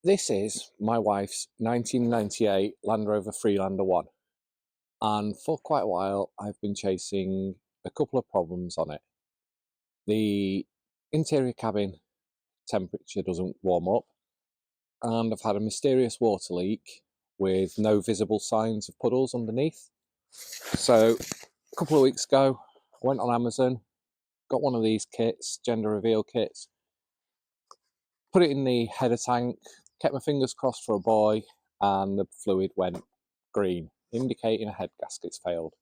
This is my wife's 1998 Land Rover Freelander 1, and for quite a while I've been chasing a couple of problems on it. The interior cabin temperature doesn't warm up, and I've had a mysterious water leak with no visible signs of puddles underneath. So a couple of weeks ago I went on Amazon, got one of these kits, gender reveal kits, put it in the header tank, kept my fingers crossed for a boy, and the fluid went green, indicating a head gasket's failed.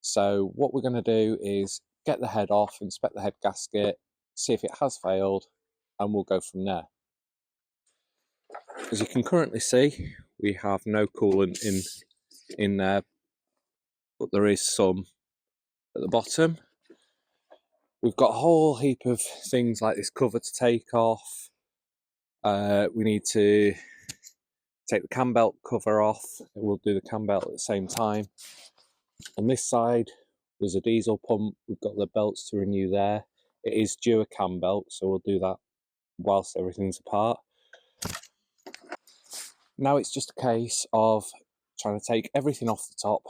So what we're going to do is get the head off, inspect the head gasket, see if it has failed, and we'll go from there. As you can currently see, we have no coolant in there, but there is some at the bottom. We've got a whole heap of things like this cover to take off. We need to take the cam belt cover off, and we'll do the cam belt at the same time. On this side there's a diesel pump, we've got the belts to renew there. It is due a cam belt, so we'll do that whilst everything's apart. Now it's just a case of trying to take everything off the top,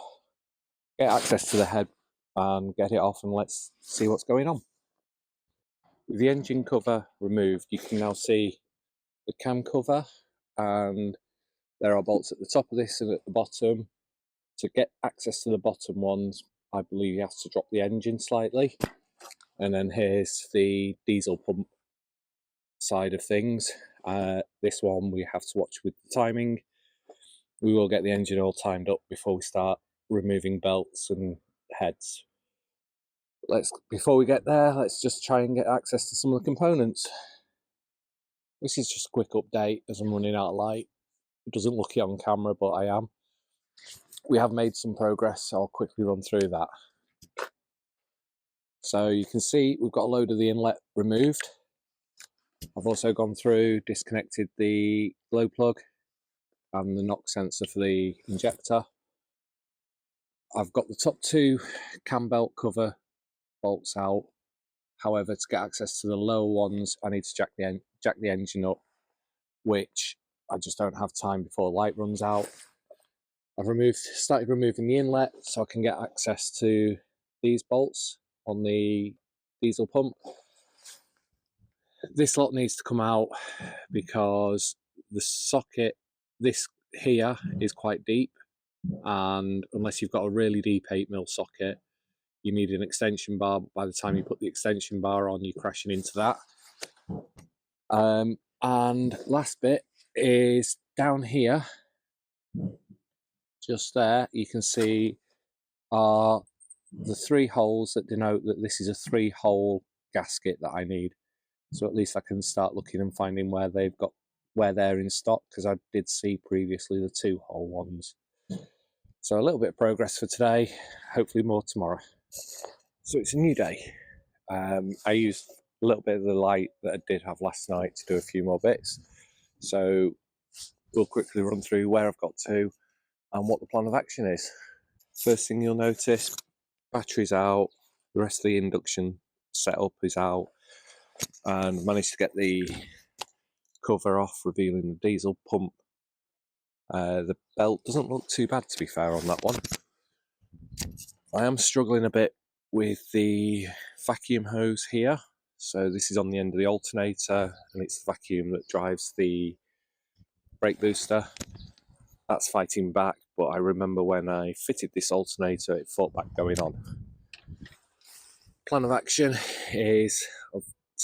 get access to the head and get it off, and let's see what's going on. With the engine cover removed, you can now see the cam cover, and there are bolts at the top of this and at the bottom. To get access to the bottom ones, I believe you have to drop the engine slightly. And then here's the diesel pump side of things. This one we have to watch with the timing. We will get the engine all timed up before we start removing belts and heads. Before we get there, let's just try and get access to some of the components. This is just a quick update as I'm running out of light. It doesn't look it on camera, but I am. We have made some progress, so I'll quickly run through that. So you can see we've got a load of the inlet removed. I've also gone through, disconnected the glow plug and the knock sensor for the injector. I've got the top two cam belt cover bolts out. However, to get access to the lower ones, I need to jack the engine up, which I just don't have time before the light runs out. I've started removing the inlet so I can get access to these bolts on the diesel pump. This lot needs to come out because the socket, this here, is quite deep, and unless you've got a really deep 8mm socket, you need an extension bar. But by the time you put the extension bar on, you're crashing into that. And last bit is down here, just there, you can see are the 3 holes that denote that this is a 3-hole gasket that I need. So at least I can start looking and finding where they're in stock, because I did see previously the 2-hole ones. So a little bit of progress for today, hopefully more tomorrow. So it's a new day. I used a little bit of the light that I did have last night to do a few more bits. So we'll quickly run through where I've got to and what the plan of action is. First thing you'll notice, battery's out, the rest of the induction setup is out, and managed to get the cover off, revealing the diesel pump. The belt doesn't look too bad, to be fair, on that one. I am struggling a bit with the vacuum hose here. So this is on the end of the alternator, and it's the vacuum that drives the brake booster. That's fighting back, but I remember when I fitted this alternator, it fought back going on. Plan of action is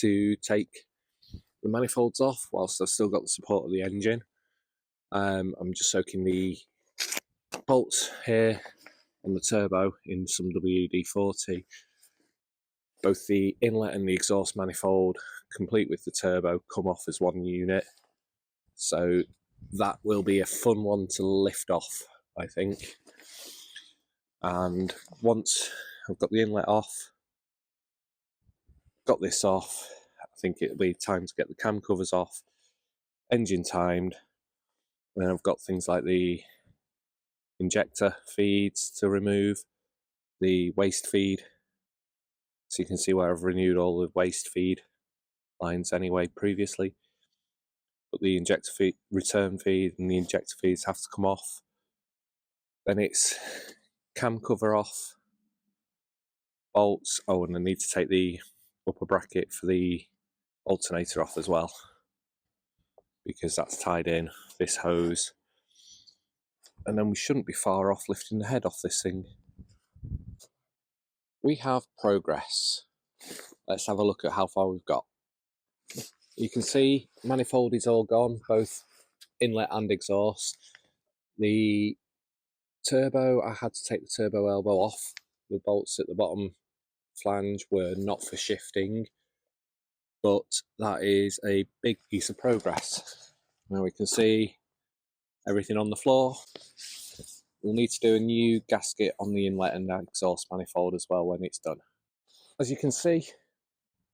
to take the manifolds off whilst I've still got the support of the engine. I'm just soaking the bolts here on the turbo in some WD-40. Both the inlet and the exhaust manifold, complete with the turbo, come off as one unit. So that will be a fun one to lift off, I think. And once I've got the inlet off, got this off, I think it'll be time to get the cam covers off, engine timed, and then I've got things like the injector feeds to remove, the waste feed, so you can see where I've renewed all the waste feed lines anyway previously. but the injector feed, return feed and the injector feeds have to come off. Then it's cam cover off, bolts. Oh, and I need to take the upper bracket for the alternator off as well, because that's tied in this hose. And then we shouldn't be far off lifting the head off this thing. We have progress. Let's have a look at how far we've got. You can see manifold is all gone, both inlet and exhaust. The turbo, I had to take the turbo elbow off. The bolts at the bottom flange were not for shifting, but that is a big piece of progress. Now we can see everything on the floor. We'll need to do a new gasket on the inlet and exhaust manifold as well when it's done. As you can see,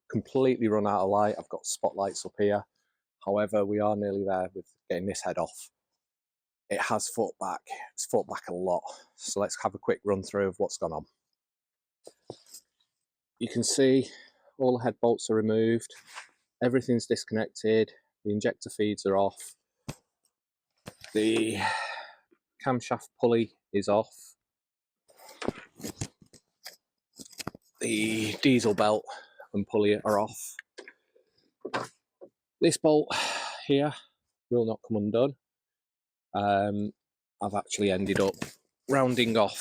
completely run out of light. I've got spotlights up here. However, we are nearly there with getting this head off. It has fought back. It's fought back a lot. So let's have a quick run through of what's gone on. You can see all the head bolts are removed. Everything's disconnected. The injector feeds are off. The camshaft pulley is off. The diesel belt and pulley are off. This bolt here will not come undone. I've actually ended up rounding out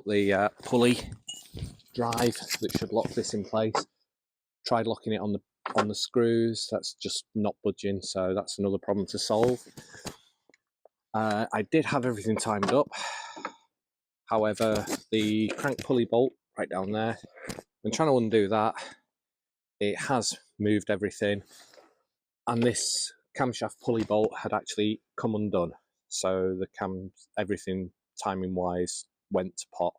the pulley drive that should lock this in place. Tried locking it on the screws. That's just not budging, so that's another problem to solve. I did have everything timed up. However, the crank pulley bolt right down there, I'm trying to undo that. It has moved everything, and this camshaft pulley bolt had actually come undone. So everything timing wise went to pot.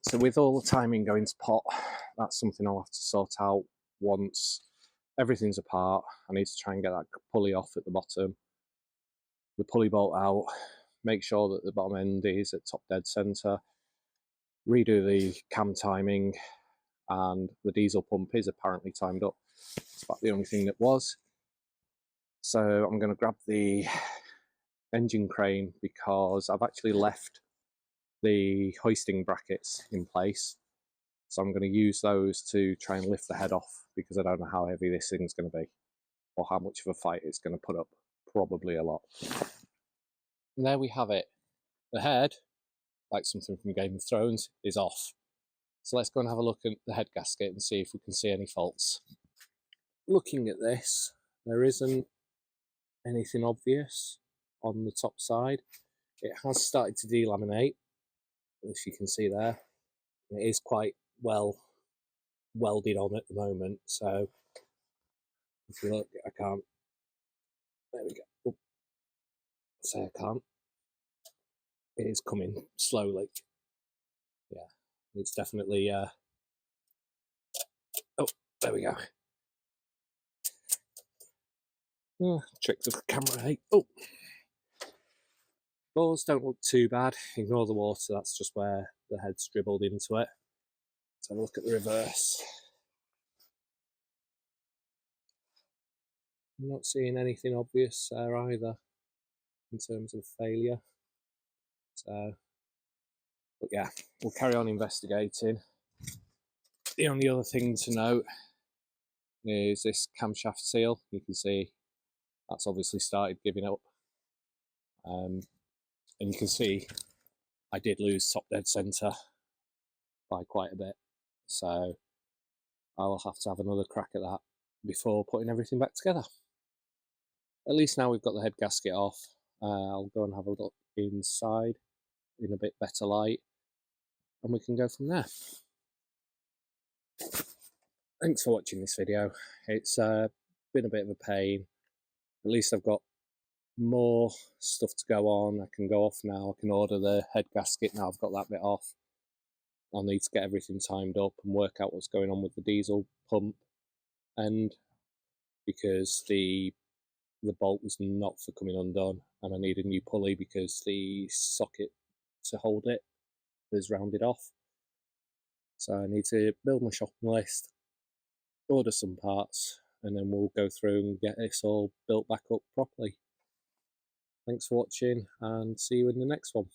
So with all the timing going to pot, that's something I'll have to sort out once everything's apart. I need to try and get that pulley off at the bottom, the pulley bolt out, make sure that the bottom end is at top dead center, redo the cam timing, and the diesel pump is apparently timed up. It's about the only thing that was. So I'm going to grab the engine crane because I've actually left the hoisting brackets in place. So I'm going to use those to try and lift the head off, because I don't know how heavy this thing's going to be or how much of a fight it's going to put up. Probably a lot. And there we have it. The head, like something from Game of Thrones, is off. So let's go and have a look at the head gasket and see if we can see any faults. Looking at this, there isn't anything obvious on the top side. It has started to delaminate, as you can see there. It is quite well welded on at the moment, so if you look, I can't. There we go. Oh, say I can't. It is coming slowly. Yeah, it's definitely. Oh, there we go. Tricks of the camera, hey. Oh, balls don't look too bad. Ignore the water. That's just where the head's dribbled into it. Let's have a look at the reverse. I'm not seeing anything obvious there either in terms of failure. So, but yeah, we'll carry on investigating. The only other thing to note is this camshaft seal. You can see that's obviously started giving up. And you can see I did lose top dead center by quite a bit. So I'll have to have another crack at that before putting everything back together. At least now we've got the head gasket off. I'll go and have a look inside in a bit better light, and we can go from there. Thanks for watching this video. It's been a bit of a pain. At least I've got more stuff to go on. I can go off now. I can order the head gasket now I've got that bit off. I'll need to get everything timed up and work out what's going on with the diesel pump, and because the bolt was not for coming undone, and I need a new pulley because the socket to hold it is rounded off. So I need to build my shopping list, order some parts, and then we'll go through and get this all built back up properly. Thanks for watching, and see you in the next one.